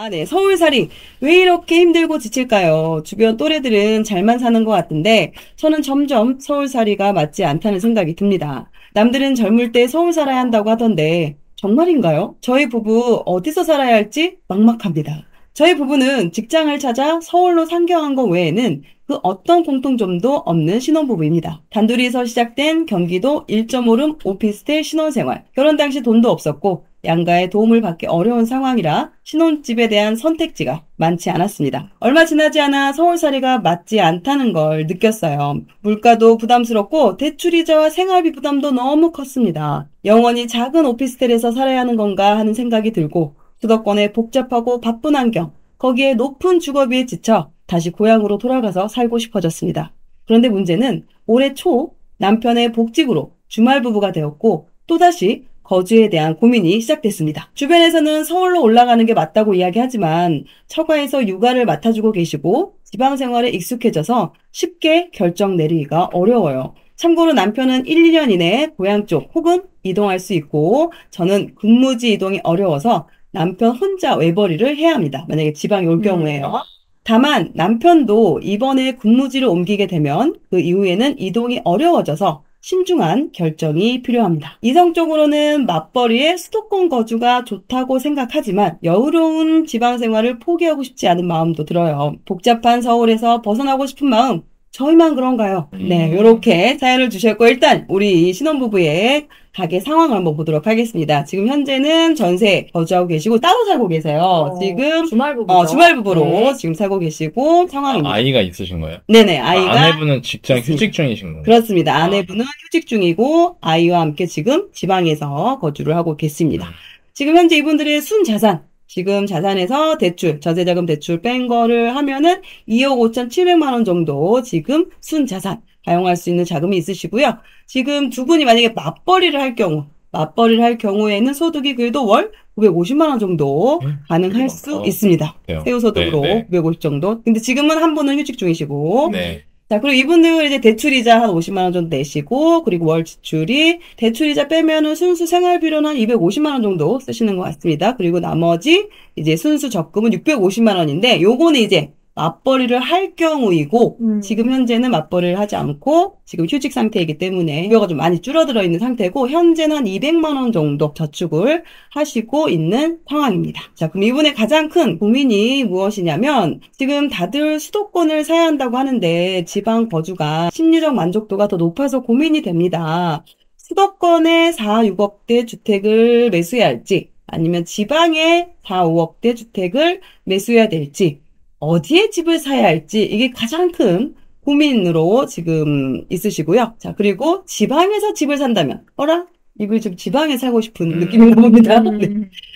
네. 서울살이 왜 이렇게 힘들고 지칠까요? 주변 또래들은 잘만 사는 것 같은데 저는 점점 서울살이가 맞지 않다는 생각이 듭니다. 남들은 젊을 때 서울 살아야 한다고 하던데 정말인가요? 저희 부부 어디서 살아야 할지 막막합니다. 저희 부부는 직장을 찾아 서울로 상경한 것 외에는 그 어떤 공통점도 없는 신혼부부입니다. 단둘이서 시작된 경기도 1.5룸 오피스텔 신혼생활. 결혼 당시 돈도 없었고 양가의 도움을 받기 어려운 상황이라 신혼집에 대한 선택지가 많지 않았습니다. 얼마 지나지 않아 서울살이가 맞지 않다는 걸 느꼈어요. 물가도 부담스럽고 대출이자와 생활비 부담도 너무 컸습니다. 영원히 작은 오피스텔에서 살아야 하는 건가 하는 생각이 들고 수도권의 복잡하고 바쁜 환경, 거기에 높은 주거비에 지쳐 다시 고향으로 돌아가서 살고 싶어졌습니다. 그런데 문제는 올해 초 남편의 복직으로 주말 부부가 되었고 또다시 거주에 대한 고민이 시작됐습니다. 주변에서는 서울로 올라가는 게 맞다고 이야기하지만 처가에서 육아를 맡아주고 계시고 지방 생활에 익숙해져서 쉽게 결정 내리기가 어려워요. 참고로 남편은 1, 2년 이내에 고향 쪽 혹은 이동할 수 있고 저는 근무지 이동이 어려워서 남편 혼자 외벌이를 해야 합니다. 만약에 지방에 올 경우에요. 다만 남편도 이번에 근무지를 옮기게 되면 그 이후에는 이동이 어려워져서 신중한 결정이 필요합니다. 이성적으로는 맞벌이의 수도권 거주가 좋다고 생각하지만 여유로운 지방 생활을 포기하고 싶지 않은 마음도 들어요. 복잡한 서울에서 벗어나고 싶은 마음, 저희만 그런가요? 네, 이렇게 사연을 주셨고 일단 우리 신혼부부의 가게 상황을 한번 보도록 하겠습니다. 지금 현재는 전세 거주하고 계시고 따로 살고 계세요. 지금 주말부부죠. 주말부부로 네. 지금 살고 계시고 상황입니다. 아이가 있으신 거예요? 네네, 아이가 아내분은 직장 있습니다. 휴직 중이신 건가요? 그렇습니다. 아내분은 휴직 중이고 아이와 함께 지금 지방에서 거주를 하고 계십니다. 지금 현재 이분들의 순자산, 지금 자산에서 대출, 전세자금 대출 뺀 거를 하면은 2억 5,700만 원 정도 지금 순자산 사용할 수 있는 자금이 있으시고요. 지금 두 분이 만약에 맞벌이를 할 경우에는 소득이 그래도 월 950만 원 정도 가능할 수 있습니다. 세후소득으로 네. 950 정도. 근데 지금은 한 분은 휴직 중이시고. 네. 자, 그리고 이분들 이제 대출이자 한 50만 원 정도 내시고, 그리고 월 지출이 대출이자 빼면은 순수 생활비로는 한 250만 원 정도 쓰시는 것 같습니다. 그리고 나머지 이제 순수 적금은 650만 원인데, 요거는 이제 맞벌이를 할 경우이고, 지금 현재는 맞벌이를 하지 않고, 지금 휴직 상태이기 때문에, 급여가 좀 많이 줄어들어 있는 상태고, 현재는 한 200만 원 정도 저축을 하시고 있는 상황입니다. 자, 그럼 이분의 가장 큰 고민이 무엇이냐면, 지금 다들 수도권을 사야 한다고 하는데, 지방 거주가 심리적 만족도가 더 높아서 고민이 됩니다. 수도권에 4, 6억대 주택을 매수해야 할지, 아니면 지방에 4, 5억대 주택을 매수해야 될지, 어디에 집을 사야 할지 이게 가장 큰 고민으로 지금 있으시고요. 자, 그리고 지방에서 집을 산다면 어라? 이거 좀 지방에 살고 싶은 느낌인가 봅니다. 네.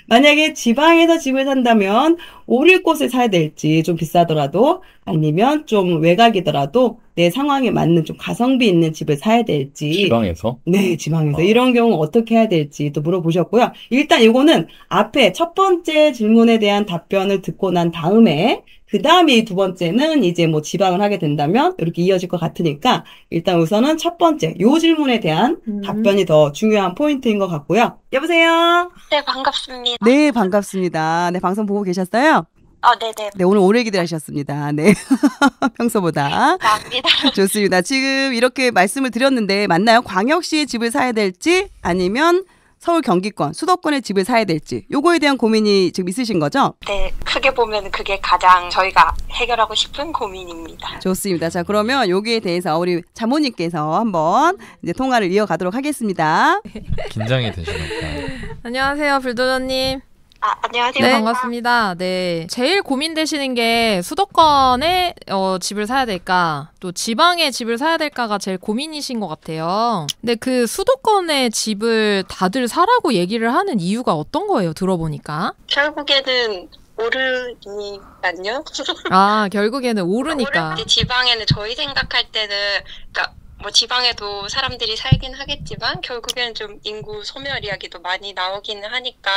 만약에 지방에서 집을 산다면 오를 곳에 사야 될지 좀 비싸더라도 아니면 좀 외곽이더라도 내 상황에 맞는 좀 가성비 있는 집을 사야 될지. 지방에서? 네, 지방에서. 이런 경우 어떻게 해야 될지 또 물어보셨고요. 일단 이거는 앞에 첫 번째 질문에 대한 답변을 듣고 난 다음에 그 다음에 이 두 번째는 이제 뭐 지방을 하게 된다면 이렇게 이어질 것 같으니까 일단 우선은 첫 번째 요 질문에 대한 답변이 더 중요한 포인트인 것 같고요. 여보세요? 네, 반갑습니다. 네, 반갑습니다. 네, 방송 보고 계셨어요? 네네. 네, 오늘 오래 기다리셨습니다. 네. 평소보다. 감사합니다. 좋습니다. 지금 이렇게 말씀을 드렸는데 맞나요? 광역시에 집을 사야 될지 아니면 서울 경기권, 수도권에 집을 사야 될지 요거에 대한 고민이 지금 있으신 거죠? 네, 크게 보면 그게 가장 저희가 해결하고 싶은 고민입니다. 좋습니다. 자, 그러면 여기에 대해서 우리 자모님께서 한번 이제 통화를 이어가도록 하겠습니다. 긴장이 되시니까. 안녕하세요, 불도저님. 안녕하세요. 네, 반갑습니다. 네. 제일 고민되시는 게 수도권에 집을 사야 될까, 또 지방에 집을 사야 될까가 제일 고민이신 것 같아요. 근데 그 수도권에 집을 다들 사라고 얘기를 하는 이유가 어떤 거예요, 들어보니까? 결국에는 오르니까요. 결국에는 오르니까. 근데 지방에는 저희 생각할 때는, 그러니까 뭐 지방에도 사람들이 살긴 하겠지만 결국에는 좀 인구 소멸 이야기도 많이 나오기는 하니까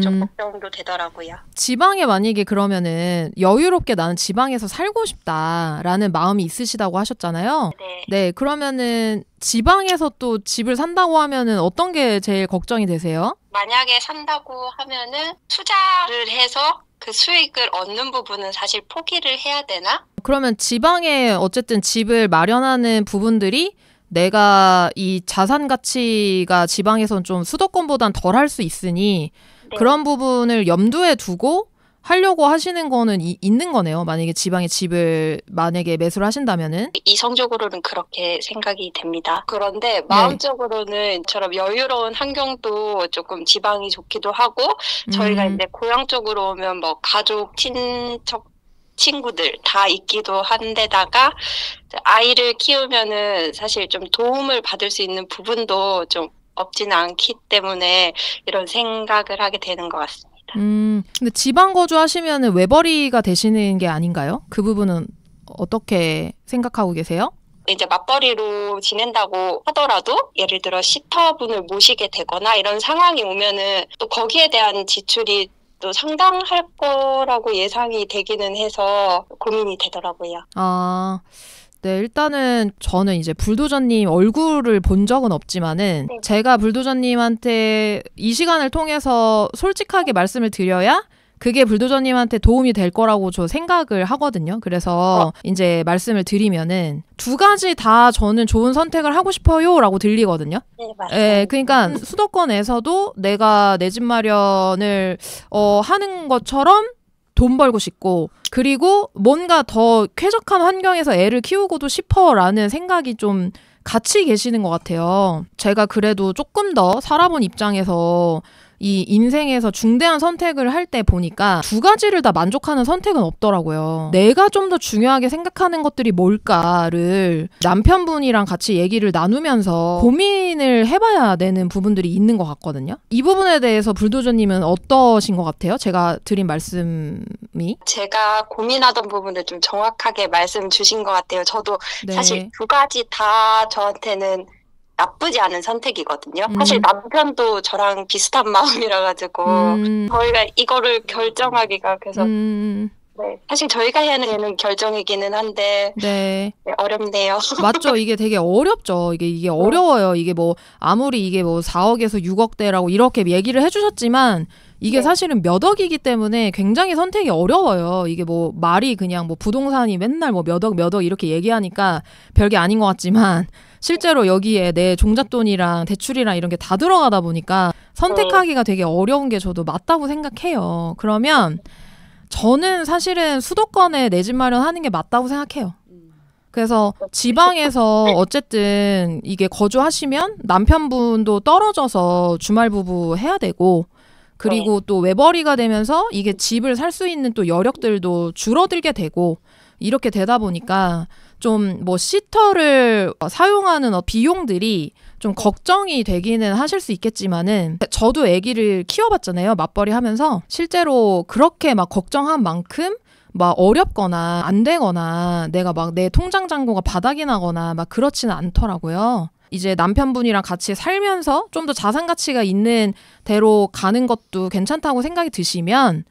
좀 걱정도 되더라고요. 지방에 만약에 그러면은 여유롭게 나는 지방에서 살고 싶다라는 마음이 있으시다고 하셨잖아요. 네. 네, 그러면은 지방에서 또 집을 산다고 하면은 어떤 게 제일 걱정이 되세요? 만약에 산다고 하면은 투자를 해서 그 수익을 얻는 부분은 사실 포기를 해야 되나? 그러면 지방에 어쨌든 집을 마련하는 부분들이 내가 이 자산 가치가 지방에선 좀 수도권보단 덜 할 수 있으니 네. 그런 부분을 염두에 두고 하려고 하시는 거는 있는 거네요. 만약에 지방에 집을 만약에 매수를 하신다면은. 이성적으로는 그렇게 생각이 됩니다. 그런데 마음적으로는 저런 여유로운 환경도 조금 지방이 좋기도 하고 저희가 이제 고향 쪽으로 오면 뭐 가족, 친척, 친구들 다 있기도 한데다가 아이를 키우면은 사실 좀 도움을 받을 수 있는 부분도 좀 없지는 않기 때문에 이런 생각을 하게 되는 것 같습니다. 근데 지방 거주하시면은 외벌이가 되시는 게 아닌가요? 그 부분은 어떻게 생각하고 계세요? 이제 맞벌이로 지낸다고 하더라도 예를 들어 시터분을 모시게 되거나 이런 상황이 오면은 또 거기에 대한 지출이 또 상당할 거라고 예상이 되기는 해서 고민이 되더라고요. 아, 네, 일단은 저는 이제 불도저님 얼굴을 본 적은 없지만은 네. 제가 불도저님한테 이 시간을 통해서 솔직하게 말씀을 드려야 그게 불도저님한테 도움이 될 거라고 저 생각을 하거든요. 그래서 이제 말씀을 드리면은 두 가지 다 저는 좋은 선택을 하고 싶어요라고 들리거든요. 네, 맞습니다. 예, 그러니까 수도권에서도 내가 내 집 마련을 하는 것처럼 돈 벌고 싶고 그리고 뭔가 더 쾌적한 환경에서 애를 키우고도 싶어라는 생각이 좀 같이 계시는 것 같아요. 제가 그래도 조금 더 살아본 입장에서 이 인생에서 중대한 선택을 할 때 보니까 두 가지를 다 만족하는 선택은 없더라고요. 내가 좀 더 중요하게 생각하는 것들이 뭘까를 남편분이랑 같이 얘기를 나누면서 고민을 해봐야 되는 부분들이 있는 것 같거든요. 이 부분에 대해서 불도저님은 어떠신 것 같아요? 제가 드린 말씀이. 제가 고민하던 부분을 좀 정확하게 말씀 주신 것 같아요. 저도 네. 사실 두 가지 다 저한테는 나쁘지 않은 선택이거든요. 사실 남편도 저랑 비슷한 마음이라 가지고 저희가 이거를 결정하기가 그래서 네, 사실 저희가 해야 되는 결정이기는 한데 네. 네, 어렵네요. 맞죠. 이게 되게 어렵죠. 이게 어려워요. 이게 뭐 아무리 이게 뭐 4억에서 6억대라고 이렇게 얘기를 해주셨지만 이게 네. 사실은 몇 억이기 때문에 굉장히 선택이 어려워요. 이게 뭐 말이 그냥 뭐 부동산이 맨날 뭐 몇 억 이렇게 얘기하니까 별게 아닌 것 같지만 실제로 여기에 내 종잣돈이랑 대출이랑 이런 게 다 들어가다 보니까 선택하기가 되게 어려운 게 저도 맞다고 생각해요. 그러면 저는 사실은 수도권에 내 집 마련하는 게 맞다고 생각해요. 그래서 지방에서 어쨌든 이게 거주하시면 남편분도 떨어져서 주말 부부 해야 되고 그리고 또 외벌이가 되면서 이게 집을 살 수 있는 또 여력들도 줄어들게 되고 이렇게 되다 보니까 좀 뭐 시터를 사용하는 비용들이 좀 걱정이 되기는 하실 수 있겠지만은 저도 아기를 키워봤잖아요. 맞벌이 하면서 실제로 그렇게 막 걱정한 만큼 막 어렵거나 안 되거나 내가 막 내 통장 잔고가 바닥이 나거나 막 그렇지는 않더라고요. 이제 남편분이랑 같이 살면서 좀 더 자산 가치가 있는 대로 가는 것도 괜찮다고 생각이 드시면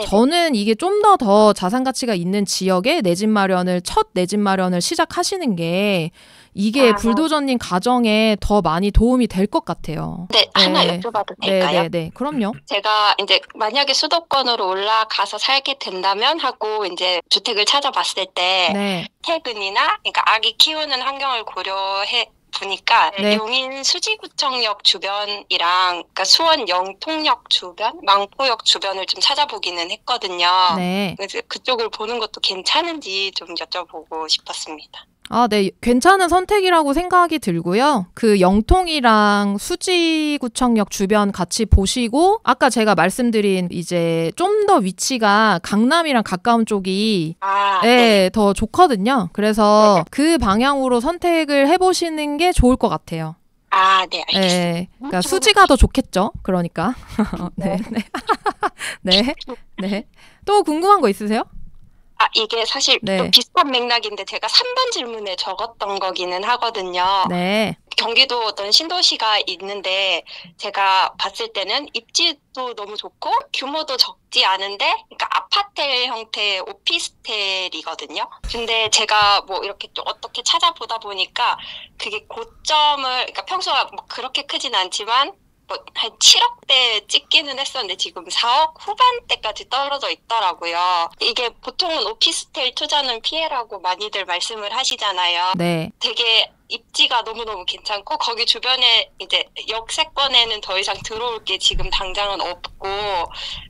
저는 이게 좀 더 자산 가치가 있는 지역에 내 집 마련을 첫 내 집 마련을 시작하시는 게 이게 불도저님 가정에 더 많이 도움이 될 것 같아요. 네, 하나 여쭤봐도 될까요? 네, 그럼요. 제가 이제 만약에 수도권으로 올라가서 살게 된다면 하고 이제 주택을 찾아봤을 때 네. 퇴근이나 그러니까 아기 키우는 환경을 고려해 보니까 네. 용인 수지구청역 주변이랑 그러니까 수원 영통역 주변, 망포역 주변을 좀 찾아보기는 했거든요. 네. 그래서 그쪽을 보는 것도 괜찮은지 좀 여쭤보고 싶었습니다. 아, 네. 괜찮은 선택이라고 생각이 들고요. 그 영통이랑 수지구청역 주변 같이 보시고 아까 제가 말씀드린 이제 좀 더 위치가 강남이랑 가까운 쪽이 네, 더 좋거든요. 그래서 그 방향으로 선택을 해보시는 게 좋을 것 같아요. 아, 네, 알겠습니다. 네. 그러니까 수지가 더 좋겠죠. 그러니까. 네. 네. 네. 또 궁금한 거 있으세요? 아, 이게 사실 네. 좀 비슷한 맥락인데 제가 3번 질문에 적었던 거기는 하거든요. 네. 경기도 어떤 신도시가 있는데 제가 봤을 때는 입지도 너무 좋고 규모도 적지 않은데 그러니까 아파트 형태의 오피스텔이거든요. 근데 제가 뭐 이렇게 좀 어떻게 찾아보다 보니까 그게 고점을 그러니까 평소가 뭐 그렇게 크진 않지만 뭐 한 7억대 찍기는 했었는데 지금 4억 후반대까지 떨어져 있더라고요. 이게 보통은 오피스텔 투자는 피해라고 많이들 말씀을 하시잖아요. 네. 되게 입지가 너무너무 괜찮고 거기 주변에 이제 역세권에는 더 이상 들어올 게 지금 당장은 없고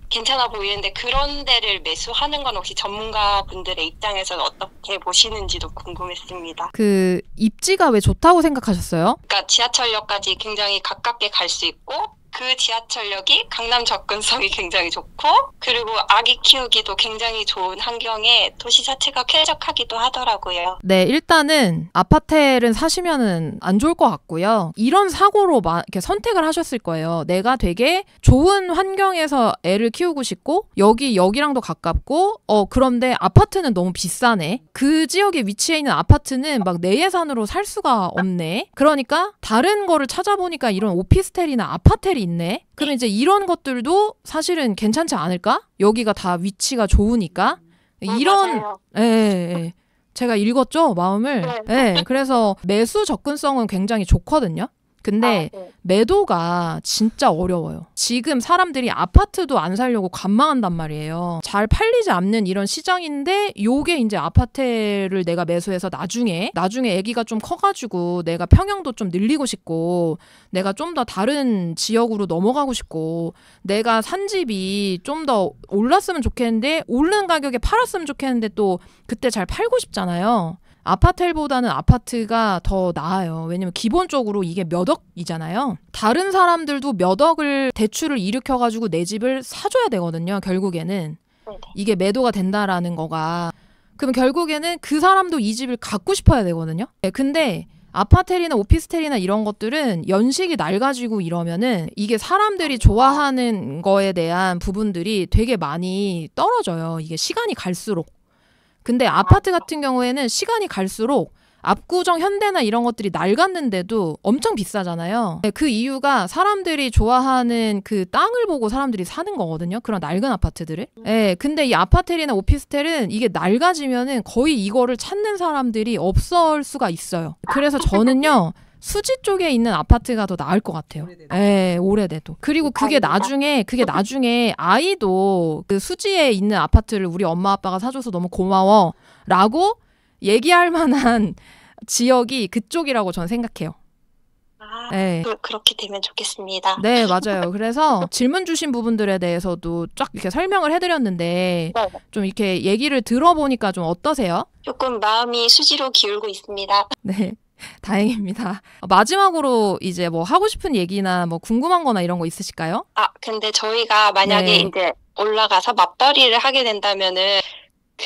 괜찮아 보이는데 그런 데를 매수하는 건 혹시 전문가분들의 입장에서는 어떻게 보시는지도 궁금했습니다. 그 입지가 왜 좋다고 생각하셨어요? 그러니까 지하철역까지 굉장히 가깝게 갈 수 있고 그 지하철역이 강남 접근성이 굉장히 좋고 그리고 아기 키우기도 굉장히 좋은 환경에 도시 자체가 쾌적하기도 하더라고요. 네, 일단은 아파텔은 사시면은 안 좋을 것 같고요. 이런 사고로 이렇게 선택을 하셨을 거예요. 내가 되게 좋은 환경에서 애를 키우고 싶고 여기랑도 가깝고 그런데 아파트는 너무 비싸네. 그 지역에 위치해 있는 아파트는 막 내 예산으로 살 수가 없네. 그러니까 다른 거를 찾아보니까 이런 오피스텔이나 아파텔이 있네. 그럼 이제 이런 것들도 사실은 괜찮지 않을까? 여기가 다 위치가 좋으니까. 이런 맞아요. 예. 제가 읽었죠, 마음을. 예. 그래서 매수 접근성은 굉장히 좋거든요. 근데 네. 매도가 진짜 어려워요. 지금 사람들이 아파트도 안 사려고 관망한단 말이에요. 잘 팔리지 않는 이런 시장인데 요게 이제 아파트를 내가 매수해서 나중에 아기가 좀 커가지고 내가 평형도 좀 늘리고 싶고 내가 좀 더 다른 지역으로 넘어가고 싶고 내가 산 집이 좀 더 올랐으면 좋겠는데 오르는 가격에 팔았으면 좋겠는데 또 그때 잘 팔고 싶잖아요. 아파텔보다는 아파트가 더 나아요. 왜냐면 기본적으로 이게 몇 억이잖아요. 다른 사람들도 몇 억을 대출을 일으켜가지고 내 집을 사줘야 되거든요. 결국에는. 이게 매도가 된다라는 거가. 그럼 결국에는 그 사람도 이 집을 갖고 싶어야 되거든요. 네, 근데 아파텔이나 오피스텔이나 이런 것들은 연식이 낡아지고 이러면은 이게 사람들이 좋아하는 거에 대한 부분들이 되게 많이 떨어져요. 이게 시간이 갈수록. 근데 아파트 같은 경우에는 시간이 갈수록 압구정 현대나 이런 것들이 낡았는데도 엄청 비싸잖아요. 그 이유가 사람들이 좋아하는 그 땅을 보고 사람들이 사는 거거든요. 그런 낡은 아파트들을. 네, 근데 이 아파텔이나 오피스텔은 이게 낡아지면은 거의 이거를 찾는 사람들이 없을 수가 있어요. 그래서 저는요. 수지 쪽에 있는 아파트가 더 나을 것 같아요. 네, 오래돼도. 그리고 그게 나중에 아이도 그 수지에 있는 아파트를 우리 엄마 아빠가 사줘서 너무 고마워 라고 얘기할 만한 지역이 그쪽이라고 저는 생각해요. 네. 그렇게 되면 좋겠습니다. 네, 맞아요. 그래서 질문 주신 부분들에 대해서도 쫙 이렇게 설명을 해드렸는데 네. 좀 이렇게 얘기를 들어보니까 좀 어떠세요? 조금 마음이 수지로 기울고 있습니다. 네. 다행입니다. 마지막으로 이제 뭐 하고 싶은 얘기나 뭐 궁금한 거나 이런 거 있으실까요? 근데 저희가 만약에 이제 올라가서 맞벌이를 하게 된다면은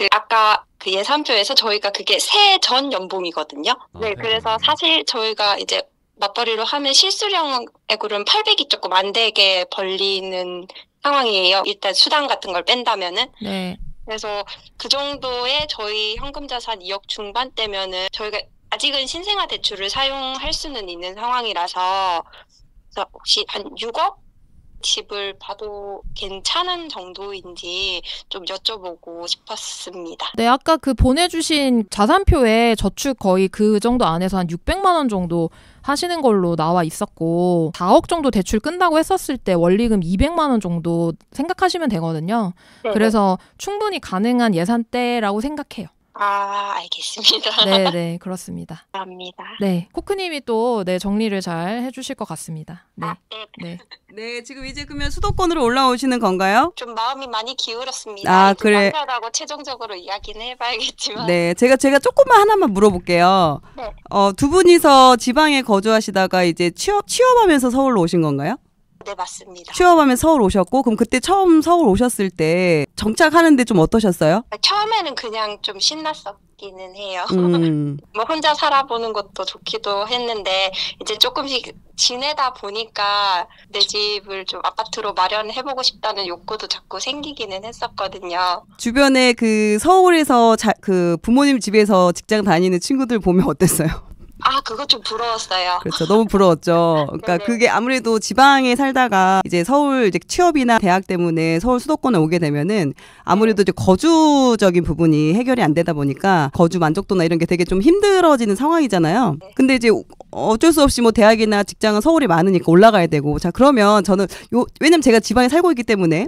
아까 그 예산표에서 저희가 그게 새 전 연봉이거든요. 네, 그래서 사실 저희가 이제 맞벌이로 하면 실수령액으로는 800이 조금 안 되게 벌리는 상황이에요. 일단 수당 같은 걸 뺀다면은. 네. 그래서 그 정도의 저희 현금 자산 2억 중반대면은 저희가 아직은 신생아 대출을 사용할 수는 있는 상황이라서 그래서 혹시 한 6억 집을 봐도 괜찮은 정도인지 좀 여쭤보고 싶었습니다. 네, 아까 그 보내주신 자산표에 저축 거의 그 정도 안에서 한 600만 원 정도 하시는 걸로 나와 있었고 4억 정도 대출 끈다고 했었을 때 원리금 200만 원 정도 생각하시면 되거든요. 네네. 그래서 충분히 가능한 예산대라고 생각해요. 알겠습니다. 네, 그렇습니다. 감사합니다. 네, 코크님이 또 정리를 잘 해주실 것 같습니다. 네. 네. 네, 지금 이제 그러면 수도권으로 올라오시는 건가요? 좀 마음이 많이 기울었습니다. 이제 그래. 남편하고 최종적으로 이야기는 해봐야겠지만. 네, 제가 조금만 하나만 물어볼게요. 네. 두 분이서 지방에 거주하시다가 이제 취업하면서 서울로 오신 건가요? 네, 맞습니다. 취업하면 서울 오셨고, 그럼 그때 처음 서울 오셨을 때 정착하는데 좀 어떠셨어요? 처음에는 그냥 좀 신났었기는 해요. 뭐 혼자 살아보는 것도 좋기도 했는데 이제 조금씩 지내다 보니까 내 집을 좀 아파트로 마련해보고 싶다는 욕구도 자꾸 생기기는 했었거든요. 주변에 그 서울에서 그 부모님 집에서 직장 다니는 친구들 보면 어땠어요? 그거 좀 부러웠어요. 그렇죠. 너무 부러웠죠. 그러니까 네네. 그게 아무래도 지방에 살다가 이제 서울 이제 취업이나 대학 때문에 서울 수도권에 오게 되면은 아무래도 이제 거주적인 부분이 해결이 안 되다 보니까 거주 만족도나 이런 게 되게 좀 힘들어지는 상황이잖아요. 근데 이제 어쩔 수 없이 뭐 대학이나 직장은 서울이 많으니까 올라가야 되고. 자, 그러면 저는 왜냐면 제가 지방에 살고 있기 때문에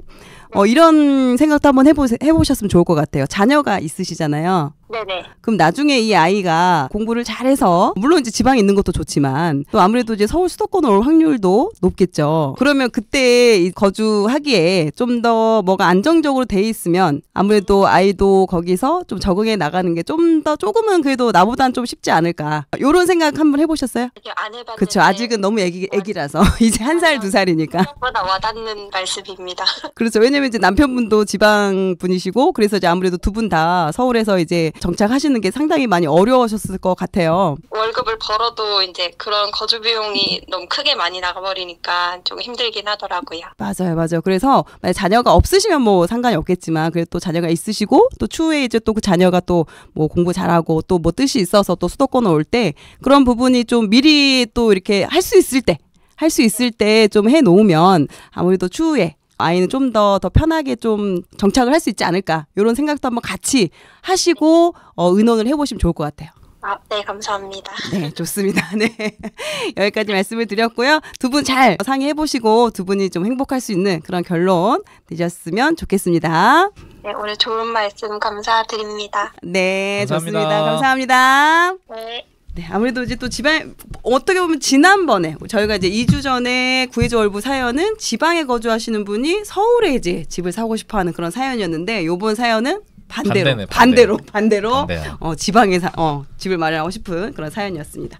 이런 생각도 한번 해보셨으면 좋을 것 같아요. 자녀가 있으시잖아요. 네네. 그럼 나중에 이 아이가 공부를 잘해서 물론 이제 지방에 있는 것도 좋지만 또 아무래도 이제 서울 수도권 올 확률도 높겠죠. 그러면 그때 이 거주하기에 좀 더 뭐가 안정적으로 돼 있으면 아무래도 아이도 거기서 좀 적응해 나가는 게 좀 더 조금은 그래도 나보단 좀 쉽지 않을까. 이런 생각 한번 해보셨어요? 이게 안 해봤는데. 그렇죠. 아직은 너무 애기라서 이제 1살, 2살이니까. 생각보다 와닿는 말씀입니다. 그렇죠. 왜냐면 이제 남편분도 지방 분이시고 그래서 이제 아무래도 두 분 다 서울에서 이제 정착하시는 게 상당히 많이 어려우셨을 것 같아요. 월급을 벌어도 이제 그런 거주 비용이 너무 크게 많이 나가버리니까 좀 힘들긴 하더라고요. 맞아요. 그래서 만약 자녀가 없으시면 뭐 상관이 없겠지만 그래도 또 자녀가 있으시고 또 추후에 이제 또 그 자녀가 또 뭐 공부 잘하고 또 뭐 뜻이 있어서 또 수도권에 올 때 그런 부분이 좀 미리 또 이렇게 할 수 있을 때 좀 해놓으면 아무래도 추후에 아이는 좀 더 편하게 좀 정착을 할 수 있지 않을까. 이런 생각도 한번 같이 하시고 의논을 해보시면 좋을 것 같아요. 네, 감사합니다. 네, 좋습니다. 네. 여기까지 말씀을 드렸고요. 두 분 잘 상의해보시고 두 분이 좀 행복할 수 있는 그런 결론 되셨으면 좋겠습니다. 네, 오늘 좋은 말씀 감사드립니다. 네, 감사합니다. 좋습니다. 감사합니다. 네. 네, 아무래도 이제 또 지방, 어떻게 보면 지난번에 저희가 이제 2주 전에 구해줘 얼부 사연은 지방에 거주하시는 분이 서울에 이제 집을 사고 싶어 하는 그런 사연이었는데 요번 사연은 반대로 반대네. 반대로 반대야. 지방에 집을 마련하고 싶은 그런 사연이었습니다.